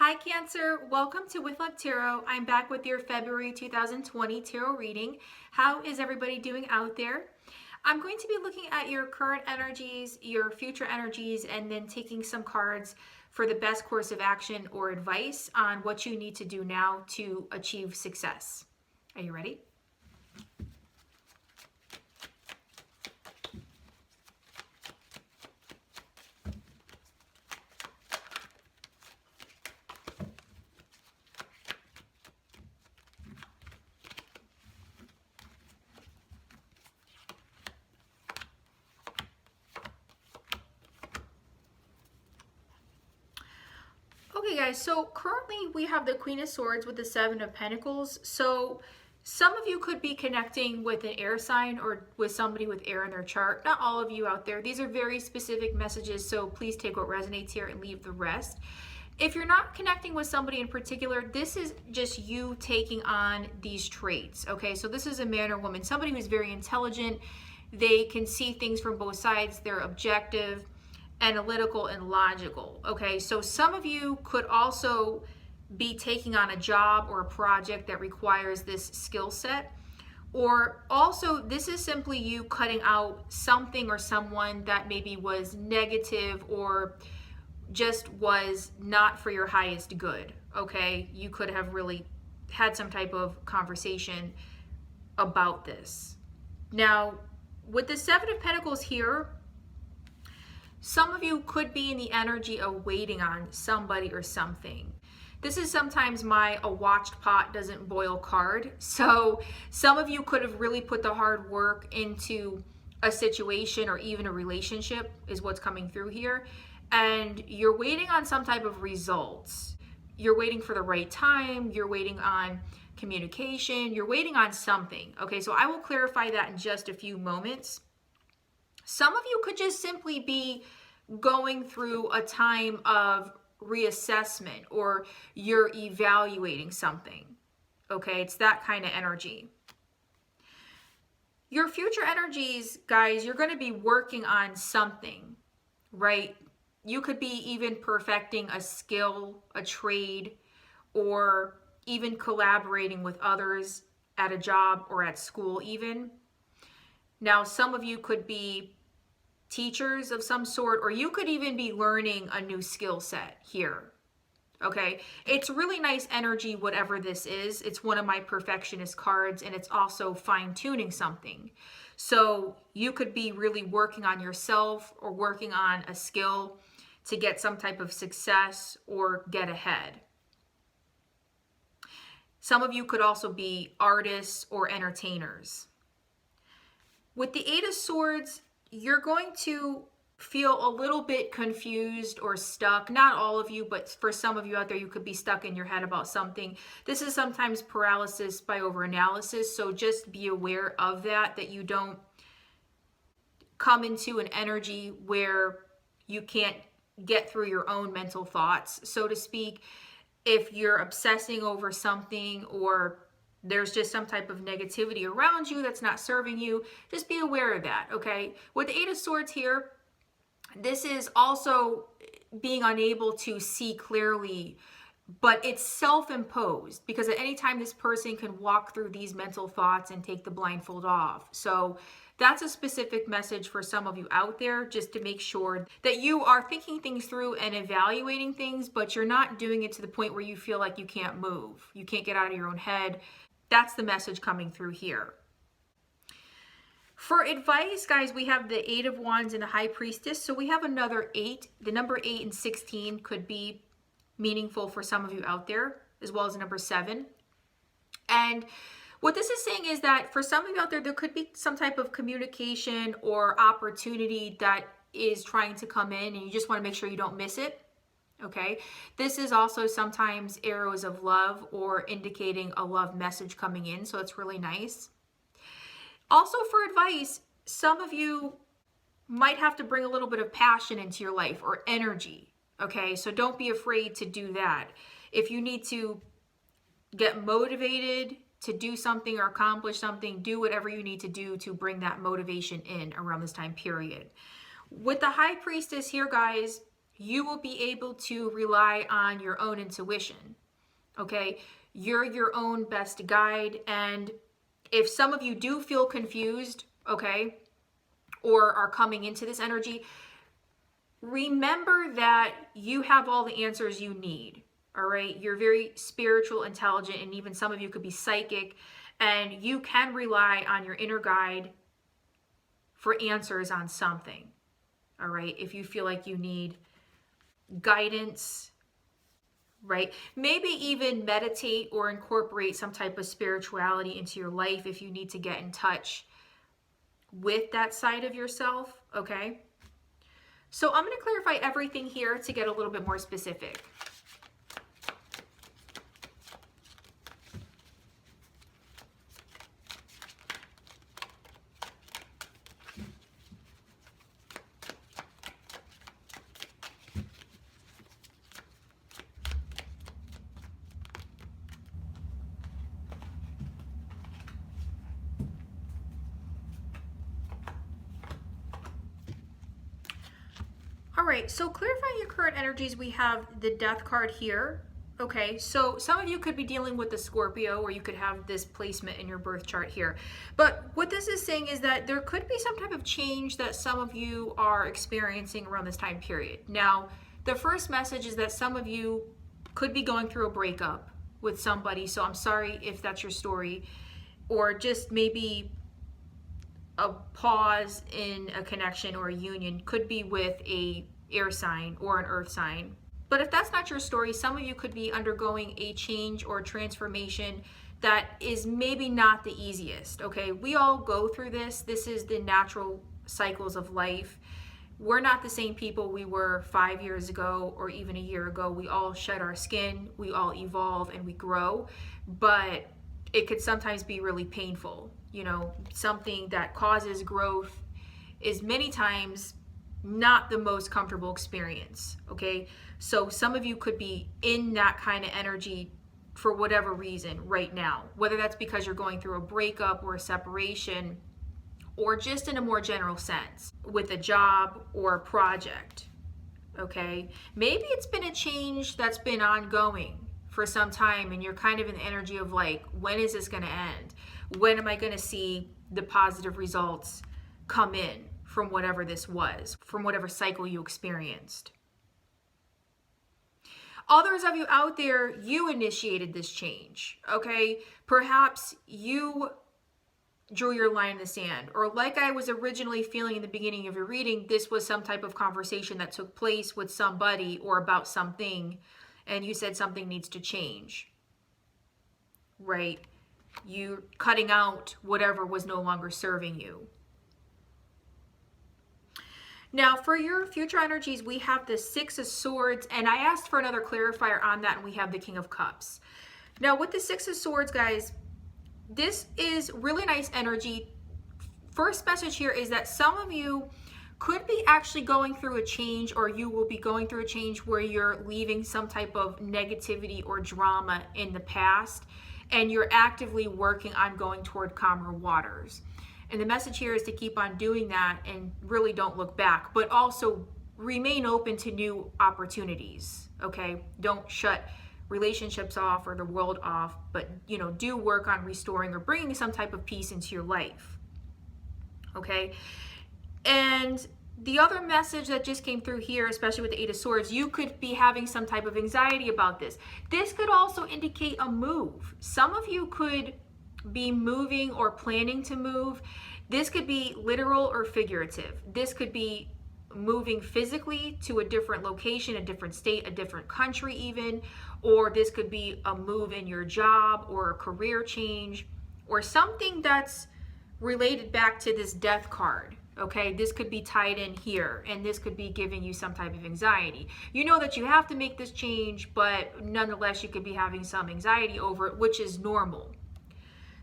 Hi Cancer, welcome to With Love Tarot. I'm back with your February 2020 tarot reading. How is everybody doing out there? I'm going to be looking at your current energies, your future energies, and then taking some cards for the best course of action or advice on what you need to do now to achieve success. Are you ready? Okay guys, so currently we have the Queen of Swords with the Seven of Pentacles. So some of you could be connecting with an air sign or with somebody with air in their chart. Not all of you out there. These are very specific messages, so please take what resonates here and leave the rest. If you're not connecting with somebody in particular, this is just you taking on these traits, okay? So this is a man or woman, somebody who's very intelligent. They can see things from both sides. They're objective, analytical, and logical. Okay, so some of you could also be taking on a job or a project that requires this skill set, or also this is simply you cutting out something or someone that maybe was negative or just was not for your highest good. Okay, you could have really had some type of conversation about this. Now with the Seven of Pentacles here, some of you could be in the energy of waiting on somebody or something. This is sometimes my "a watched pot doesn't boil" card. So some of you could have really put the hard work into a situation or even a relationship is what's coming through here. And you're waiting on some type of results. You're waiting for the right time. You're waiting on communication. You're waiting on something. Okay, so I will clarify that in just a few moments. Some of you could just simply be going through a time of reassessment, or you're evaluating something. Okay, it's that kind of energy. Your future energies, guys, you're going to be working on something, right? You could be even perfecting a skill, a trade, or even collaborating with others at a job or at school even. Now, some of you could be teachers of some sort, or you could even be learning a new skill set here. Okay, it's really nice energy, whatever this is. It's one of my perfectionist cards, and it's also fine-tuning something. So you could be really working on yourself or working on a skill to get some type of success or get ahead. Some of you could also be artists or entertainers. With the Eight of Swords, you're going to feel a little bit confused or stuck. Not all of you, but for some of you out there, you could be stuck in your head about something. This is sometimes paralysis by overanalysis, so just be aware of that, that you don't come into an energy where you can't get through your own mental thoughts, so to speak. If you're obsessing over something, or there's just some type of negativity around you that's not serving you, just be aware of that, okay? With the Eight of Swords here, this is also being unable to see clearly, but it's self-imposed, because at any time this person can walk through these mental thoughts and take the blindfold off. So that's a specific message for some of you out there, just to make sure that you are thinking things through and evaluating things, but you're not doing it to the point where you feel like you can't move. You can't get out of your own head. That's the message coming through here. For advice, guys, we have the Eight of Wands and the High Priestess. So we have another 8. The number 8 and 16 could be meaningful for some of you out there, as well as number 7. And what this is saying is that for some of you out there, there could be some type of communication or opportunity that is trying to come in, and you just want to make sure you don't miss it. Okay, this is also sometimes arrows of love, or indicating a love message coming in, so it's really nice. Also for advice, some of you might have to bring a little bit of passion into your life, or energy. Okay, so don't be afraid to do that. If you need to get motivated to do something or accomplish something, do whatever you need to do to bring that motivation in around this time period. With the High Priestess here, guys, you will be able to rely on your own intuition, okay? You're your own best guide, and if some of you do feel confused, okay, or are coming into this energy, remember that you have all the answers you need, all right? You're very spiritual, intelligent, and even some of you could be psychic, and you can rely on your inner guide for answers on something, all right? If you feel like you need guidance, right? Maybe even meditate or incorporate some type of spirituality into your life if you need to get in touch with that side of yourself, okay? So I'm going to clarify everything here to get a little bit more specific. All right, so clarifying your current energies, we have the Death card here. Okay, so some of you could be dealing with the Scorpio, or you could have this placement in your birth chart here. But what this is saying is that there could be some type of change that some of you are experiencing around this time period. Now, the first message is that some of you could be going through a breakup with somebody, so I'm sorry if that's your story, or just maybe a pause in a connection or a union, could be with a air sign or an earth sign. But if that's not your story, some of you could be undergoing a change or transformation that is maybe not the easiest, okay? We all go through this. This is the natural cycles of life. We're not the same people we were 5 years ago or even a year ago. We all shed our skin, we all evolve, and we grow, but it could sometimes be really painful. You know, something that causes growth is many times not the most comfortable experience, okay? So some of you could be in that kind of energy for whatever reason right now, whether that's because you're going through a breakup or a separation, or just in a more general sense with a job or a project, okay? Maybe it's been a change that's been ongoing for some time, and you're kind of in the energy of like, when is this going to end? When am I going to see the positive results come in from whatever this was, from whatever cycle you experienced? Others of you out there, you initiated this change, okay? Perhaps you drew your line in the sand, or like I was originally feeling in the beginning of your reading, this was some type of conversation that took place with somebody or about something, and you said something needs to change, right? You cutting out whatever was no longer serving you. Now, for your future energies, we have the Six of Swords, and I asked for another clarifier on that, and we have the King of Cups. Now, with the Six of Swords, guys, this is really nice energy. First message here is that some of you could be actually going through a change, or you will be going through a change where you're leaving some type of negativity or drama in the past, and you're actively working on going toward calmer waters. And the message here is to keep on doing that and really don't look back, but also remain open to new opportunities, okay? Don't shut relationships off or the world off, but, you know, do work on restoring or bringing some type of peace into your life, okay? And the other message that just came through here, especially with the Eight of Swords, you could be having some type of anxiety about this. This could also indicate a move. Some of you could be moving or planning to move. This could be literal or figurative. This could be moving physically to a different location, a different state, a different country even, or this could be a move in your job or a career change or something that's related back to this Death card. Okay, this could be tied in here, and this could be giving you some type of anxiety. You know that you have to make this change, but nonetheless, you could be having some anxiety over it, which is normal.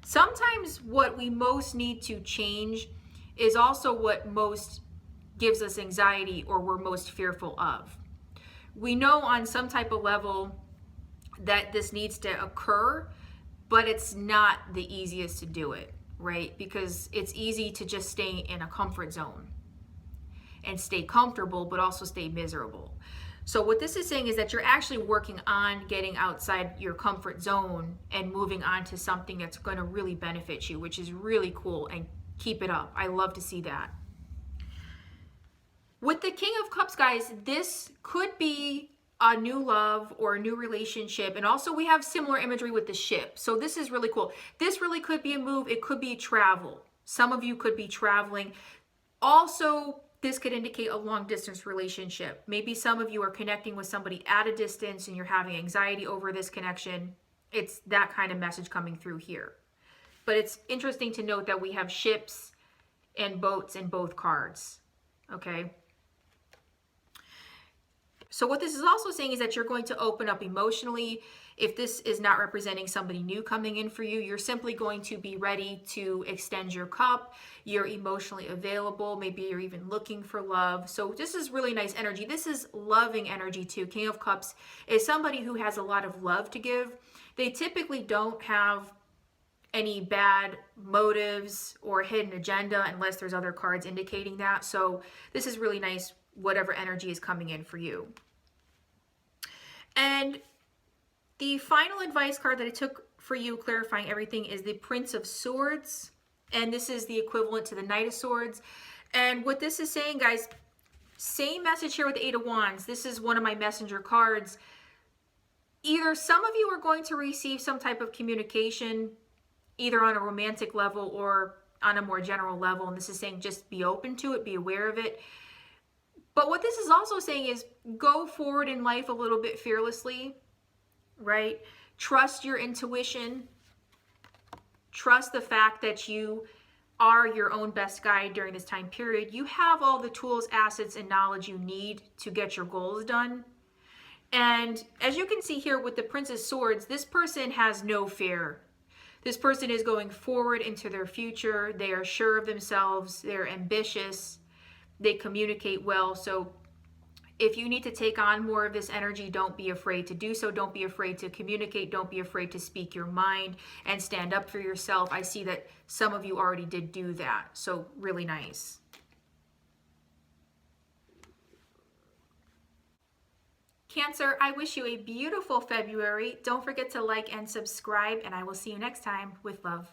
Sometimes what we most need to change is also what most gives us anxiety or we're most fearful of. We know on some type of level that this needs to occur, but it's not the easiest to do it, right? Because it's easy to just stay in a comfort zone. and stay comfortable, but also stay miserable. So what this is saying is that you're actually working on getting outside your comfort zone and moving on to something that's going to really benefit you, which is really cool, and keep it up. I love to see that. With the King of Cups, guys, this could be a new love or a new relationship. And also we have similar imagery with the ship. So this is really cool. This really could be a move. It could be travel. Some of you could be traveling. Also, this could indicate a long distance relationship. Maybe some of you are connecting with somebody at a distance and you're having anxiety over this connection. It's that kind of message coming through here. But it's interesting to note that we have ships and boats in both cards. Okay. So what this is also saying is that you're going to open up emotionally. If this is not representing somebody new coming in for you, you're simply going to be ready to extend your cup. You're emotionally available. Maybe you're even looking for love. So this is really nice energy. This is loving energy too. King of Cups is somebody who has a lot of love to give. They typically don't have any bad motives or hidden agenda unless there's other cards indicating that. So this is really nice, whatever energy is coming in for you. And the final advice card that I took for you, clarifying everything, is the Prince of Swords. And this is the equivalent to the Knight of Swords. And what this is saying, guys, same message here with the Eight of Wands. This is one of my messenger cards. Either some of you are going to receive some type of communication, either on a romantic level or on a more general level. And this is saying just be open to it, be aware of it. But what this is also saying is go forward in life a little bit fearlessly, right? Trust your intuition. Trust the fact that you are your own best guide during this time period. You have all the tools, assets, and knowledge you need to get your goals done. And as you can see here with the Prince of Swords, this person has no fear. This person is going forward into their future. They are sure of themselves. They're ambitious. They communicate well. So if you need to take on more of this energy, don't be afraid to do so. Don't be afraid to communicate. Don't be afraid to speak your mind and stand up for yourself. I see that some of you already did do that. So really nice. Cancer, I wish you a beautiful February. Don't forget to like and subscribe, and I will see you next time with love.